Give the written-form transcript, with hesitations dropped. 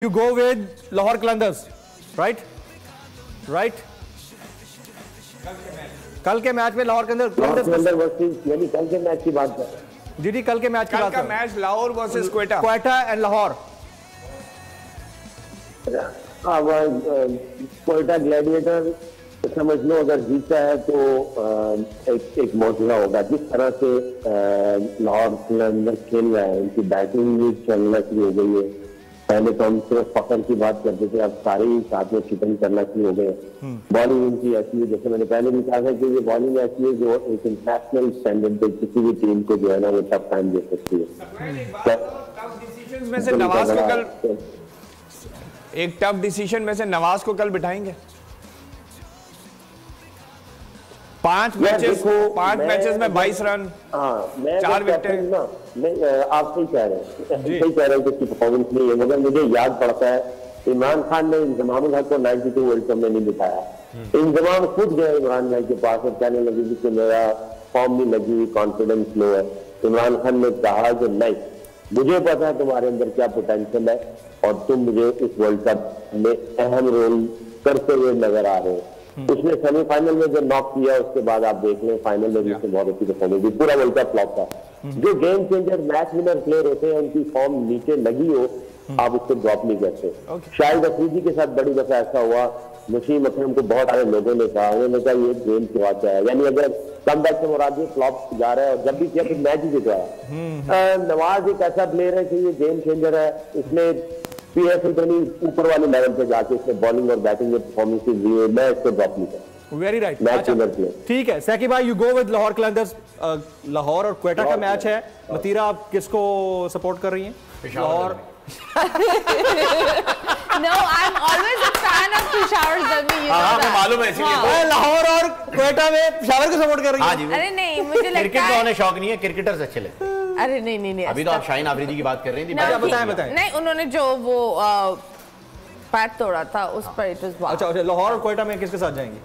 You go with Lahore Qalandars, right? Right? कल के match में लाहौर के अंदर यानी कल के मैच की बात कर जी कल के मैच की बात कर match Lahore versus Quetta and Lahore. अब क्वेटा ग्लैडिएटर समझ लो अगर जीता है तो एक मौजूदा होगा। जिस तरह से लाहौर के अंदर खेल रहा है, उनकी बैटिंग भी चलना शुरू हो गई है। पहले तो हम सिर्फ फखर की बात करते थे, अब सारे ही साथ में चिकन करना शुरू हो गए। बॉलिंग उनकी ऐसी है, जैसे मैंने पहले भी कहा था कि ये बॉलिंग ऐसी है जो एक इंटरनेशनल स्टैंडर्ड पे किसी भी टीम को जो है ना वो टफ टाइम दे सकती है। एक टफ डिसीजन में से नवाज को कल बिठाएंगे। 5 मैचेस में 22 रन, 4 विकेट। आप सही कह रहे हैं कि उसकी परफॉर्मेंस नहीं है, मगर मुझे याद पड़ता है इमरान खान ने इंजमाम हक को 92 वर्ल्ड कप में नहीं बिठाया। इंजमाम खुद गए इमरान भाई के पास और कहने लगे कि मेरा फॉर्म नहीं लगी, कॉन्फिडेंस लो है। इमरान खान ने कहा कि नहीं, मुझे पता है तुम्हारे अंदर क्या पोटेंशियल है और तुम मुझे इस वर्ल्ड कप में अहम रोल करते हुए नजर आ रहे हो। उसने सेमीफाइनल में जो नॉक किया उसके बाद आप देख लें फाइनल में भी उसने बहुत अच्छी परफॉर्मेंस दी, पूरा वर्ल्ड कप फ्लॉप था। जो game changer match winner player होते हैं उनकी फॉर्म नीचे लगी हो आप उसको ड्रॉप नहीं करते। शाहिद अफरीदी के साथ बड़ी दफा ऐसा हुआ, नसीम अकरम को बहुत सारे लोगों ने कहा, उन्होंने कहा ये गेम की बात है, यानी अगर कम बैक से मुराद फ्लॉप जा रहा है और जब भी किया तो मैच ही जितवाया। नवाज एक ऐसा प्लेयर है कि ये गेम चेंजर है, इसने पीएसएल ऊपर वाले लेवल पे जाके इसने बॉलिंग और बैटिंग में परफॉर्मेंसेस दी है, मैं इसको ड्रॉप नहीं करता। वेरी राइट, मैच ठीक है। सैकी भाई, you go with Lahore Qalandars. Lahore और क्वेटा का मैच है। मतीरा, आप किसको सपोर्ट कर रही हैं? Lahore. No, I'm always a fan of Peshawar Zalmi. हमें मालूम है इसीलिए। लाहौर और क्वेटा में पेशावर को सपोर्ट कर रही हैं? अरे नहीं, मुझे लगता है क्रिकेट का उन्हें शौक नहीं है, क्रिकेटर्स अच्छे लगते हैं। अरे नहीं अभी तो आप शाहीन आफरीदी की बात कर रही थी। बताएं। नहीं, उन्होंने जो वो पैट तोड़ा था उस पर इट वाज। अच्छा, लाहौर और क्वेटा में किसके साथ जाएंगे?